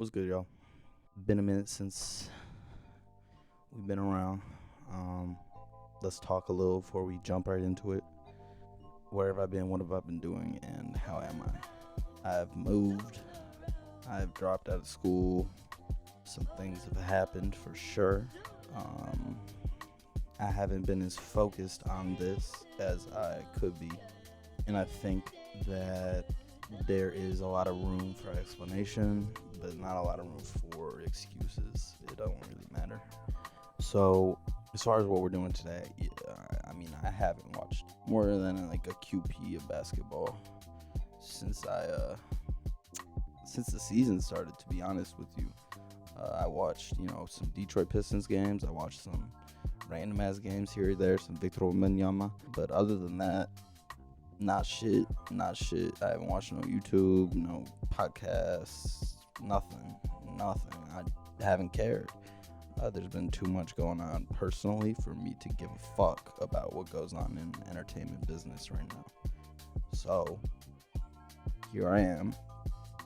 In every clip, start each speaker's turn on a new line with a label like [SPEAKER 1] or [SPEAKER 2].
[SPEAKER 1] What's good, y'all? Been a minute since we've been around. Let's talk a little before we jump right into it. Where have I been? What have I been doing? And how am I? I've moved. I've dropped out of school. Some things have happened for sure. I haven't been as focused on this as I could be. And I think that there is a lot of room for explanation, but not a lot of room for excuses. It don't really matter. So, as far as what we're doing today, I haven't watched more than like a QP of basketball since since the season started. To be honest with you, I watched some Detroit Pistons games. I watched some random ass games here or there, some Victor Wembanyama. But other than that, not shit. I haven't watched no YouTube, no podcasts, nothing. I haven't cared. There's been too much going on personally for me to give a fuck about what goes on in entertainment business right now. So, here I am,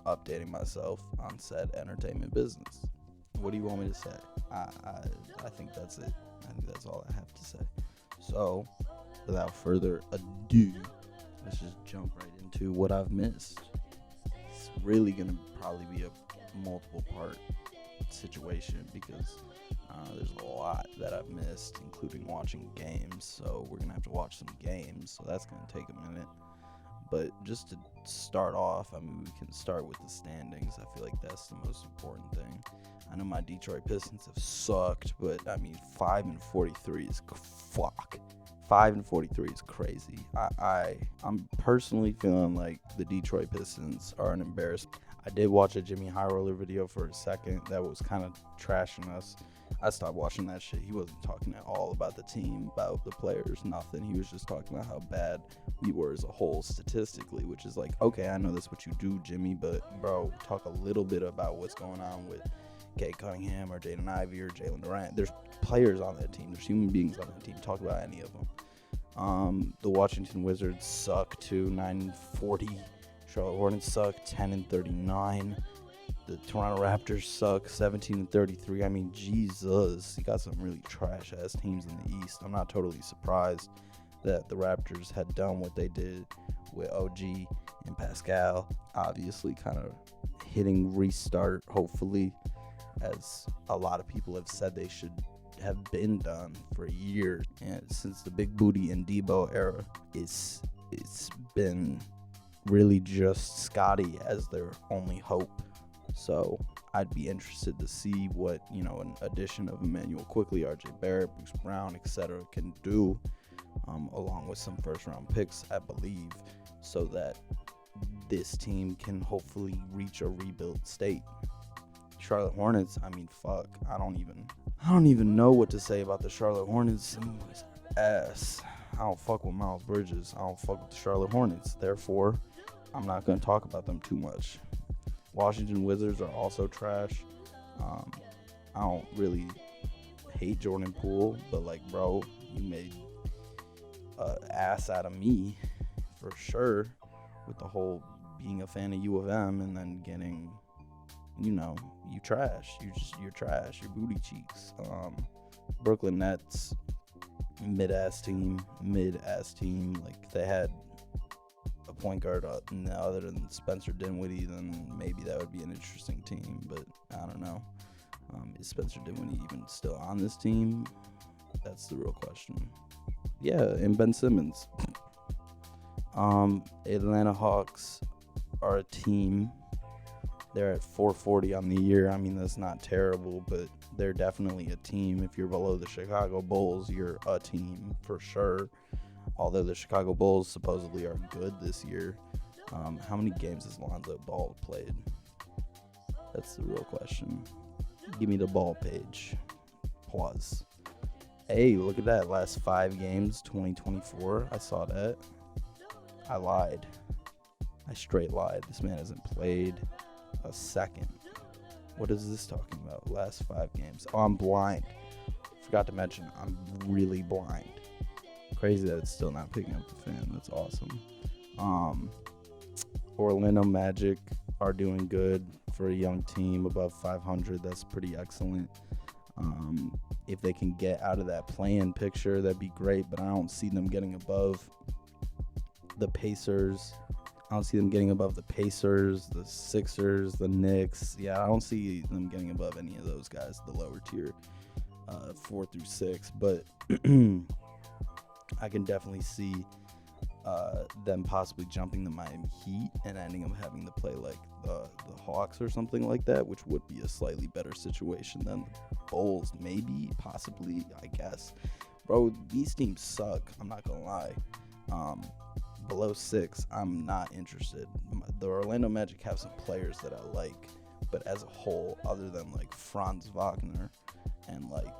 [SPEAKER 1] updating myself on said entertainment business. What do you want me to say? I think that's it. I think that's all I have to say. So, without further ado, let's just jump right into what I've missed. It's really going to probably be a multiple part situation because there's a lot that I've missed, including watching games. So we're going to have to watch some games. So that's going to take a minute. But just to start off, we can start with the standings. I feel like that's the most important thing. I know my Detroit Pistons have sucked, but 5-43 is fuck. 5-43 is crazy. I'm personally feeling like the Detroit Pistons are an embarrassment. I did watch a Jimmy High Roller video for a second that was kind of trashing us. I stopped watching that shit. He wasn't talking at all about the team, about the players, nothing. He was just talking about how bad we were as a whole statistically, which is like, okay, I know that's what you do, Jimmy, but bro, talk a little bit about what's going on with Kate Cunningham or Jaden Ivey or Jalen Durant. There's players on that team. There's human beings on that team. Talk about any of them. The Washington Wizards suck too, 9-40. Charlotte Hornets suck, 10-39. The Toronto Raptors suck, 17-33. Jesus, you got some really trash-ass teams in the East. I'm not totally surprised that the Raptors had done what they did with OG and Pascal. Obviously, kind of hitting restart, hopefully, as a lot of people have said they should have been done for years. And since the Big Booty and Debo era, it's been really just Scotty as their only hope. So I'd be interested to see what, an addition of Emmanuel Quickly, RJ Barrett, Bruce Brown, etc. can do, along with some first round picks, I believe, so that this team can hopefully reach a rebuilt state. Charlotte Hornets, fuck. I don't even know what to say about the Charlotte Hornets. Ass. I don't fuck with Miles Bridges. I don't fuck with the Charlotte Hornets. Therefore, I'm not going to talk about them too much. Washington Wizards are also trash. I don't really hate Jordan Poole, but bro, you made ass out of me for sure with the whole being a fan of U of M and then getting, you trash. You're trash. You're booty cheeks. Brooklyn Nets, mid-ass team. They had a point guard other than Spencer Dinwiddie, then maybe that would be an interesting team, but I don't know. Is Spencer Dinwiddie even still on this team? That's the real question. Yeah, and Ben Simmons. Atlanta Hawks are a team. They're at 440 on the year. That's not terrible, but they're definitely a team. If you're below the Chicago Bulls, you're a team for sure. Although the Chicago Bulls supposedly are good this year. How many games has Lonzo Ball played? That's the real question. Give me the ball page. Pause. Hey, look at that. Last 5 games, 2024. I saw that. I lied. I straight lied. This man hasn't played a second. What is this talking about? Last 5 games. Oh, I'm blind. Forgot to mention, I'm really blind. Crazy that it's still not picking up the fan. That's awesome. Orlando Magic are doing good. for a young team above 500. That's pretty excellent. If they can get out of that play-in picture, that'd be great, but I don't see them getting above the Pacers. I don't see them getting above the Pacers, the Sixers, the Knicks. Yeah, I don't see them getting above any of those guys, the lower tier, 4 through 6. But I can definitely see them possibly jumping the Miami Heat and ending up having to play like the Hawks or something like that, which would be a slightly better situation than the Bulls, maybe, possibly, I guess. Bro, these teams suck. I'm not gonna lie. Below 6, I'm not interested. The Orlando Magic have some players that I like, but as a whole, other than like Franz Wagner and like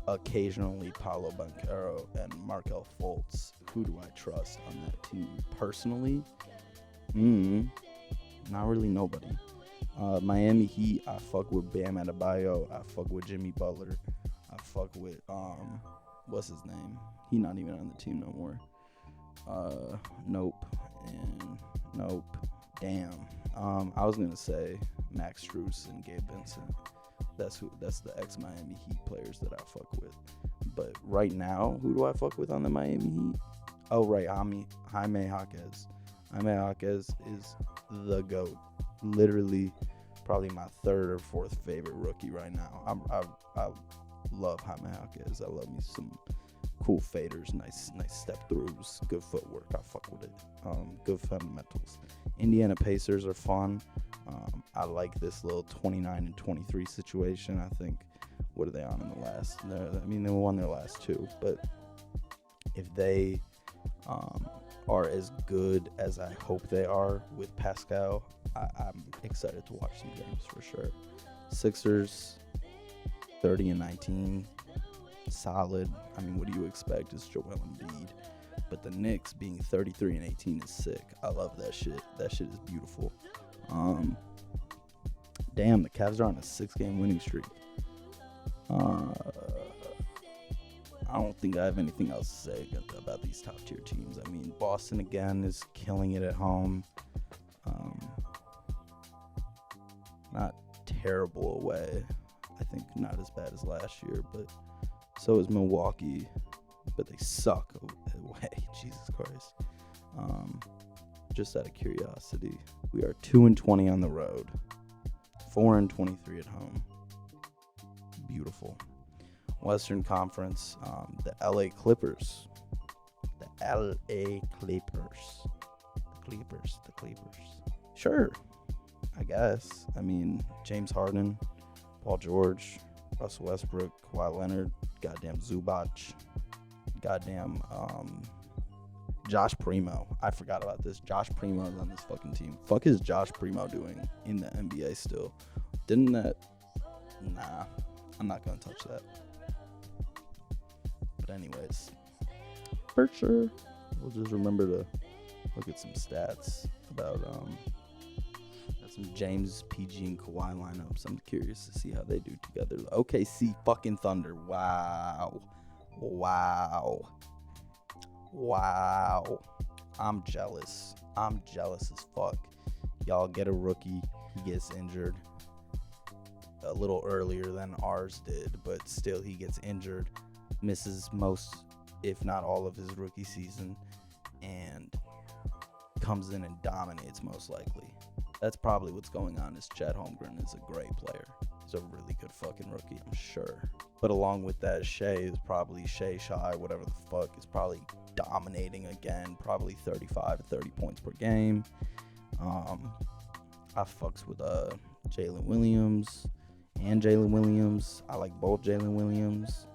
[SPEAKER 1] occasionally Paolo Banchero and Markelle Fultz, who do I trust on that team personally? Not really nobody. Miami Heat, I fuck with Bam Adebayo. I fuck with Jimmy Butler. I fuck with what's his name? He not even on the team no more. Nope. And nope. Damn. I was gonna say Max Strus and Gabe Vincent. That's the ex-Miami Heat players that I fuck with. But right now, who do I fuck with on the Miami Heat? Oh, right, Jaime Jaquez. Jaime Jaquez is the GOAT. Literally, probably my third or fourth favorite rookie right now. I love Jaime Jaquez. I love me some cool faders, nice step throughs, good footwork. I fuck with it. Good fundamentals. Indiana Pacers are fun. I like this little 29 and 23 situation. I think, what are they on in the last? They won their last 2, but if they are as good as I hope they are with Pascal, I'm excited to watch some games for sure. Sixers, 30 and 19. Solid. I mean, what do you expect? It's Joel Embiid. But the Knicks being 33 and 18 is sick. I love that shit. That shit is beautiful. Damn, the Cavs are on a 6-game winning streak. I don't think I have anything else to say about these top tier teams. I mean, Boston again is killing it at home. Not terrible away. I think not as bad as last year, but so is Milwaukee, but they suck away. Jesus Christ. Just out of curiosity, we are 2-20 on the road, 4-23 at home. Beautiful. Western Conference, the LA Clippers. The LA Clippers. The Clippers. Sure, I guess. I mean, James Harden, Paul George, Russell Westbrook, Kawhi Leonard, goddamn Zubac, goddamn Josh Primo. I forgot about this. Josh Primo's on this fucking team. Fuck is Josh Primo doing in the NBA still? Didn't that... Nah, I'm not gonna touch that. But anyways, for sure, we'll just remember to look at some stats about some James, PG, and Kawhi lineups. I'm curious to see how they do together. OKC fucking Thunder. Wow. I'm jealous. As fuck. Y'all get a rookie. He gets injured a little earlier than ours did, but still he gets injured. Misses most, if not all, of his rookie season, and comes in and dominates most likely. That's probably what's going on. Is Chet Holmgren is a great player. He's a really good fucking rookie, I'm sure. But along with that, Shai, whatever the fuck, is probably dominating again. Probably 35 to 30 points per game. I fucks with Jalen Williams and Jalen Williams. I like both Jalen Williams.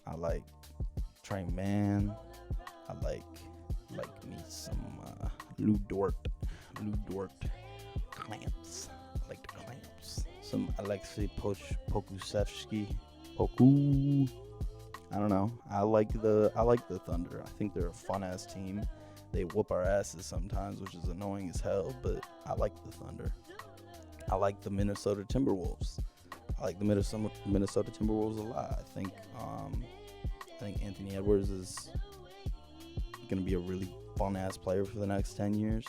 [SPEAKER 1] I like Trey Mann. I like me some Lou Dort clamps. I like the clamps. Some Alexei Pokusevsky. I don't know. I like the Thunder. I think they're a fun ass team. They whoop our asses sometimes, which is annoying as hell, but I like the Thunder. I like the Minnesota Timberwolves. I like the Minnesota Timberwolves a lot. I think Anthony Edwards is going to be a really fun ass player for the next 10 years.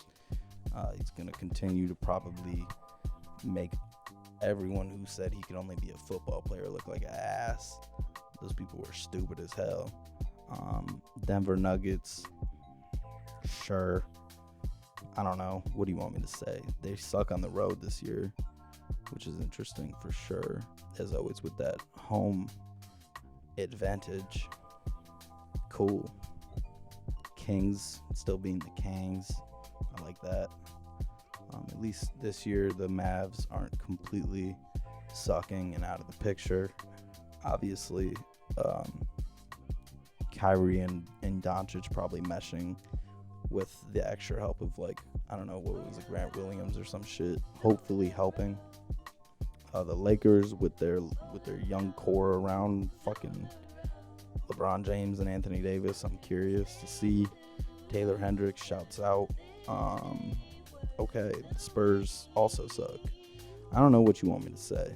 [SPEAKER 1] He's going to continue to probably make everyone who said he could only be a football player look like an ass. Those people were stupid as hell. Denver Nuggets, sure. I don't know. What do you want me to say? They suck on the road this year, which is interesting for sure. As always with that home advantage. Cool. Kings still being the Kings. I like that. At least this year the Mavs aren't completely sucking and out of the picture. Obviously, Kyrie and Doncic probably meshing with the extra help of, like, I don't know, what was it, Grant Williams or some shit, hopefully helping. The Lakers with their young core around fucking LeBron James and Anthony Davis, I'm curious to see. Taylor Hendricks shouts out. Okay, the Spurs also suck. I don't know what you want me to say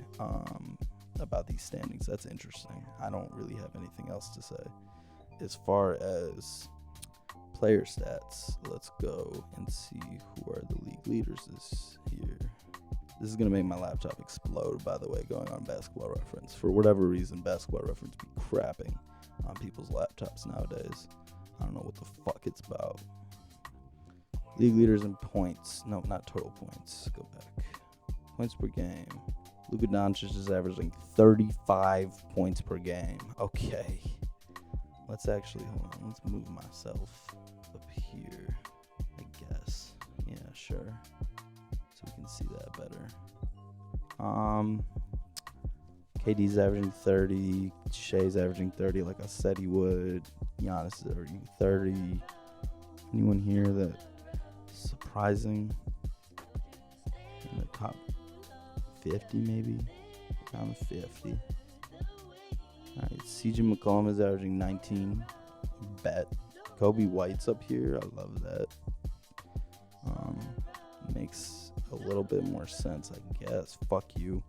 [SPEAKER 1] about these standings. That's interesting. I don't really have anything else to say. As far as player stats, let's go and see who are the league leaders this year. This is going to make my laptop explode, by the way, going on Basketball Reference. For whatever reason, Basketball Reference be crapping on people's laptops nowadays. I don't know what the fuck it's about. League leaders in points. No, not total points. Go back. Points per game. Luka Doncic is averaging 35 points per game. Okay. Let's actually, hold on. Let's move myself up here, I guess. Yeah, sure. So we can see that better. KD's averaging 30. Shea's averaging 30 like I said he would. Giannis is averaging 30. Anyone here that surprising in the top 50 maybe? Around 50. Alright, CJ McCollum is averaging 19. Bet. Kobe White's up here. I love that. Makes a little bit more sense, I guess. Fuck you.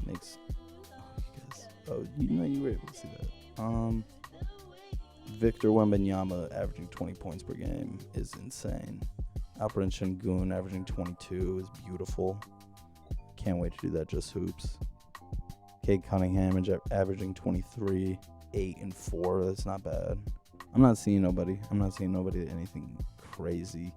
[SPEAKER 1] Makes. You know you were able to see that. Victor Wembanyama averaging 20 points per game is insane. Alperen Sengun averaging 22 is beautiful. Can't wait to do that just hoops. Cade Cunningham averaging 23, 8 and 4. That's not bad. I'm not seeing nobody anything crazy.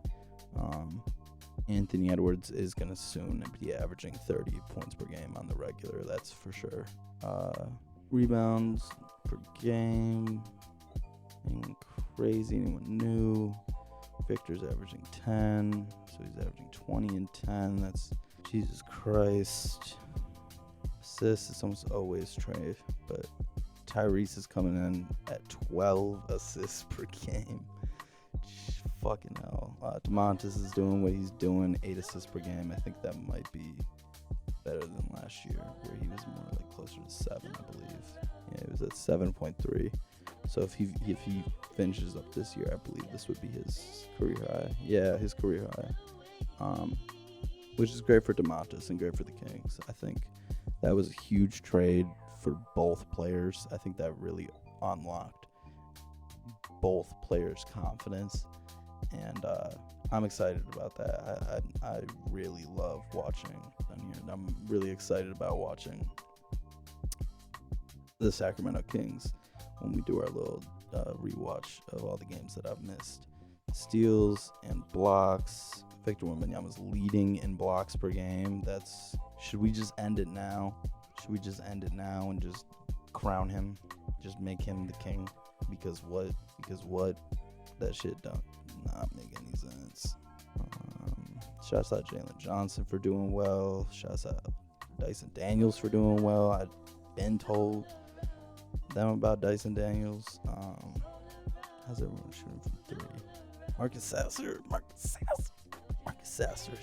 [SPEAKER 1] Anthony Edwards is going to soon be averaging 30 points per game on the regular. That's for sure. Rebounds per game. Anyone crazy? Anyone new? Victor's averaging 10. So he's averaging 20 and 10. That's Jesus Christ. Assists, it's almost always Trey. But Tyrese is coming in at 12 assists per game. Fucking hell. DeMontis is doing what he's doing, 8 assists per game. I think that might be better than last year, where he was more like closer to 7, I believe. Yeah, he was at 7.3. So if he finishes up this year, I believe this would be his career high. Yeah, his career high. Which is great for DeMontis and great for the Kings. I think that was a huge trade for both players. I think that really unlocked both players' confidence. And I'm excited about that. I really love watching down here. And I'm really excited about watching the Sacramento Kings when we do our little rewatch of all the games that I've missed. Steals and blocks. Victor Wembanyama's leading in blocks per game. Should we just end it now? Should we just end it now and just crown him? Just make him the king? Because what? That shit don't not make any sense. Shouts out Jalen Johnson for doing well. Shouts out Dyson Daniels for doing well. I've been told them about Dyson Daniels. How's everyone shooting from 3? Marcus Sasser.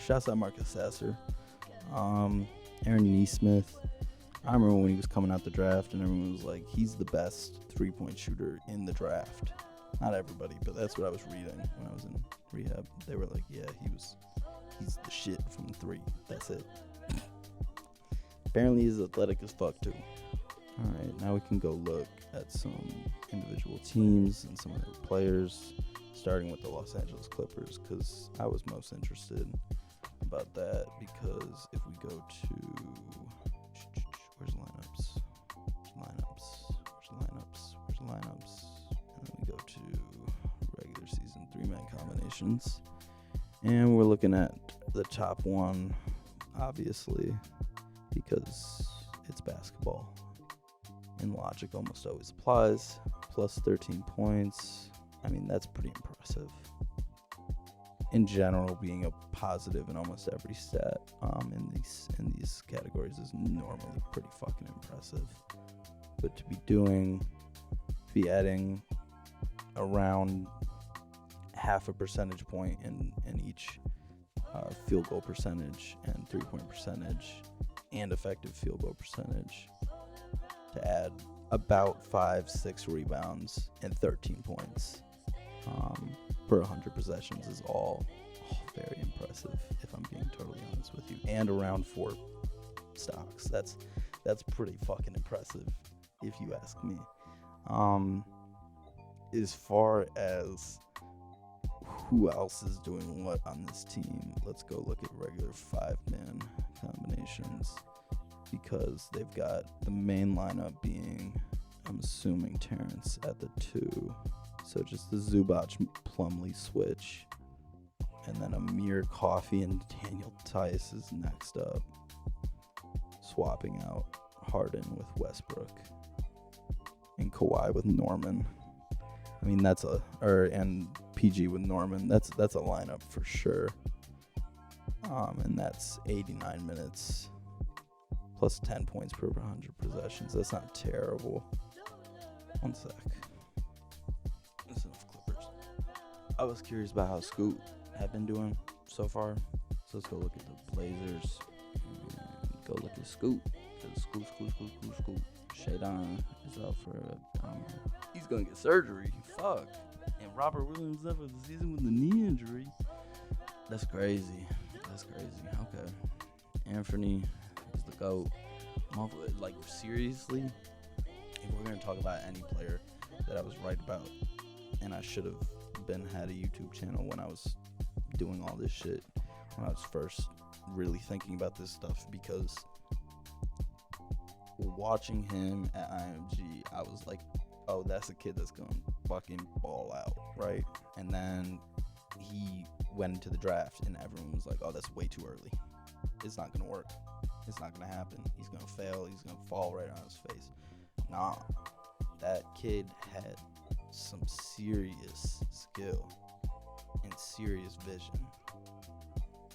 [SPEAKER 1] Shouts out Marcus Sasser. Aaron Nesmith. I remember when he was coming out the draft and everyone was like, he's the best 3-point shooter in the draft. Not everybody, but that's what I was reading when I was in rehab. They were like, yeah, he's the shit from 3. That's it. Apparently he's athletic as fuck too. Alright, now we can go look at some individual teams and some of their players, starting with the Los Angeles Clippers, because I was most interested about that because if we go to where's lineups? And then we go to regular season 3-man combinations. And we're looking at the top one, obviously, because it's basketball. And logic almost always applies. Plus 13 points. I mean, that's pretty impressive. In general, being a positive in almost every stat in these categories is normally pretty fucking impressive. But to be adding around half a percentage point in each field goal percentage and 3-point percentage and effective field goal percentage to add about 5-6 rebounds and 13 points per 100 possessions is all very impressive, if I'm being totally honest with you. And around 4 stocks. That's pretty fucking impressive, if you ask me. As far as who else is doing what on this team, let's go look at regular 5-man combinations, because they've got the main lineup being, I'm assuming, Terrence at the 2. So just the Zubac Plumlee switch. And then Amir Coffey and Daniel Tice is next up, swapping out Harden with Westbrook and Kawhi with Norman. I mean, and PG with Norman. That's a lineup for sure. And that's 89 minutes plus 10 points per 100 possessions. That's not terrible. One sec. That's enough Clippers. I was curious about how Scoot had been doing so far. So let's go look at the Blazers. And go look at Scoot. Scoot. Shadon is out for he's gonna get surgery. Fuck. And Robert Williams left for the season with a knee injury. That's crazy. Okay. Anthony is the GOAT. Like, seriously, if we're gonna talk about any player that I was right about, and I should have had a YouTube channel when I was doing all this shit, when I was first really thinking about this stuff, because watching him at IMG, I was like, oh, that's a kid that's gonna fucking ball out, right? And then he went into the draft and everyone was like, oh, that's way too early. It's not gonna work. It's not gonna happen. He's gonna fail. He's gonna fall right on his face. Nah, that kid had some serious skill and serious vision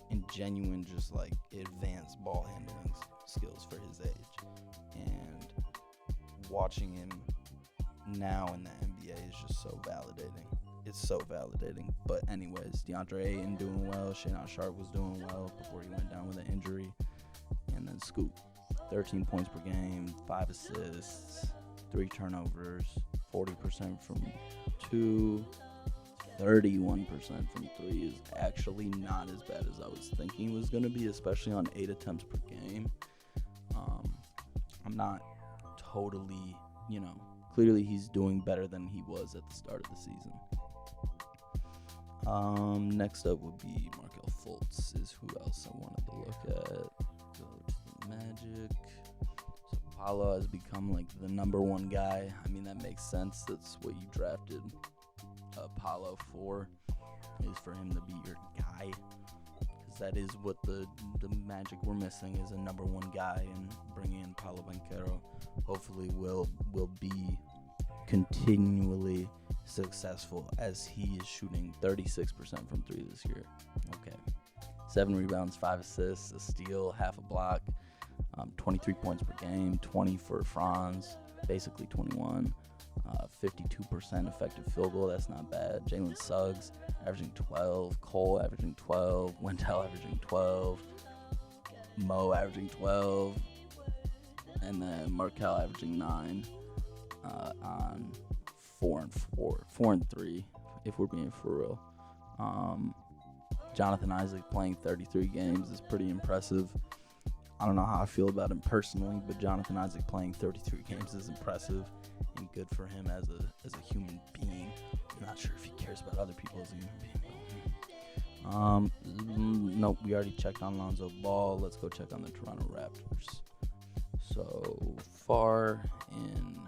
[SPEAKER 1] and genuine, just like advanced ball handling skills for his age. And watching him now in the NBA is just so validating. It's so validating. But anyways, DeAndre Ayton doing well. Shannon Sharp was doing well before he went down with an injury. And then Scoot, 13 points per game, 5 assists, 3 turnovers, 40% from 2, 31% from 3 is actually not as bad as I was thinking it was going to be, especially on 8 attempts per game. I'm not totally, clearly he's doing better than he was at the start of the season. Next up would be Markelle Fultz is who else I wanted to look at. Go to the Magic. So Paolo has become like the number 1 guy. I mean, that makes sense. That's what you drafted Paolo for, is for him to be your guy. Because that is what the Magic were missing, is a number 1 guy, and bringing in Paolo Banchero hopefully will be continually successful, as he is shooting 36% from 3 this year. Okay. 7 rebounds, 5 assists, a steal, half a block, 23 points per game, 20 for Franz, basically 21, 52% effective field goal. That's not bad. Jalen Suggs averaging 12, Cole averaging 12, Wendell averaging 12, Mo averaging 12, and then Markelle averaging 9 on 4 and 3, if we're being for real. Jonathan Isaac playing 33 games is pretty impressive. I don't know how I feel about him personally, but Jonathan Isaac playing 33 games is impressive and good for him as a human being. I'm not sure if he cares about other people as a human being. Nope, we already checked on Lonzo Ball. Let's go check on the Toronto Raptors. So far in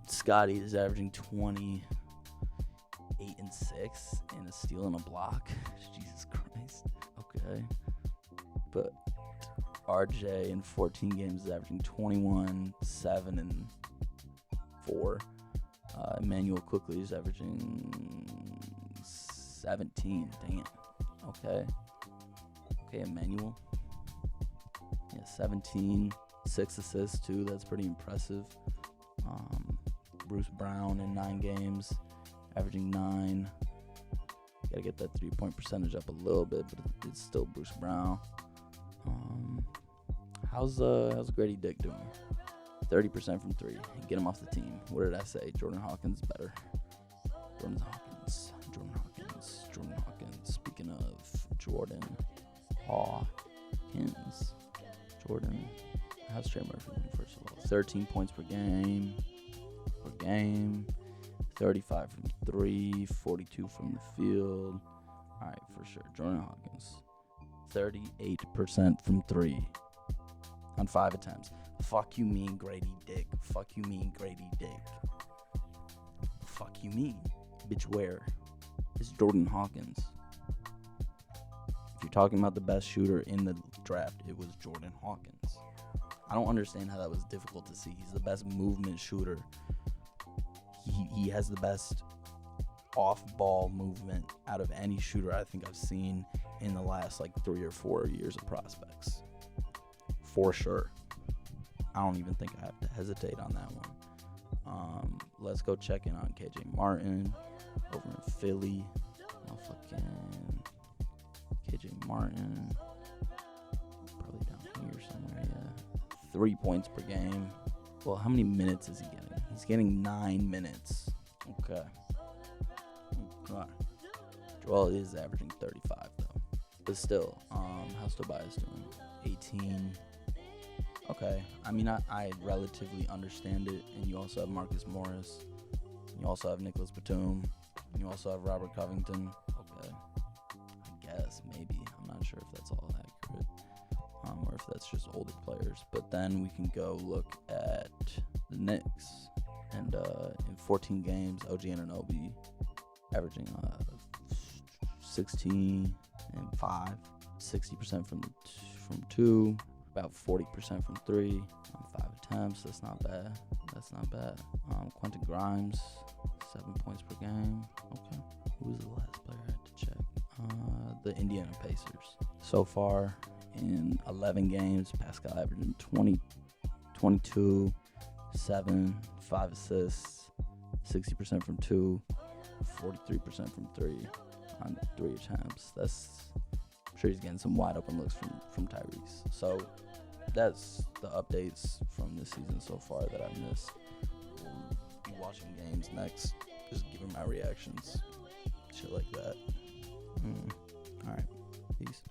[SPEAKER 1] Scotty is averaging 20, 8 and 6, and a steal and a block. Jesus Christ. Okay. But RJ in 14 games is averaging 21, 7 and 4. Emmanuel quickly is averaging 17. Damn. Okay, Emmanuel. Yeah, 17, 6 assists too. That's pretty impressive. Bruce Brown in 9 games, averaging 9. Gotta get that 3-point percentage up a little bit, but it's still Bruce Brown. How's Grady Dick doing? 30% from 3. Get him off the team. What did I say? Jordan Hawkins better. Jordan Hawkins. Speaking of Jordan Hawkins. How's Trey Murphy doing, first of all? 13 points per game. 35 from 3. 42 from the field. All right, for sure. Jordan Hawkins. 38% from 3 on 5 attempts. Fuck you mean, Grady Dick? Fuck you mean, bitch? Where is Jordan Hawkins? If you're talking about the best shooter in the draft, it was Jordan Hawkins. I don't understand how that was difficult to see. He's the best movement shooter. He has the best off-ball movement out of any shooter I think I've seen in the last 3 or 4 years of prospects. For sure. I don't even think I have to hesitate on that one. Let's go check in on KJ Martin over in Philly. Fucking KJ Martin. Probably down here somewhere, yeah. 3 points per game. Well, how many minutes is he getting? He's getting 9 minutes. Okay. Joel is averaging 35, though. But still, how's Tobias doing? 18. Okay. I mean, I relatively understand it. And you also have Marcus Morris. You also have Nicholas Batum. And you also have Robert Covington. Okay. I guess, maybe. I'm not sure if that's all accurate. Or if that's just older players. But then we can go look at the Knicks. And in 14 games, OG Anunoby averaging 16 and 5. 60% from 2. About 40% from 3 on 5 attempts. That's not bad. Quentin Grimes, 7 points per game. Okay. Who was the last player I had to check? The Indiana Pacers. So far in 11 games, Pascal averaging 20, 22, 7, 5 assists, 60% from 2, 43% from 3 on 3 attempts. I'm sure he's getting some wide open looks from Tyrese. So that's the updates from this season so far that I missed. We'll be watching games next, just giving my reactions, shit like that. All right, peace.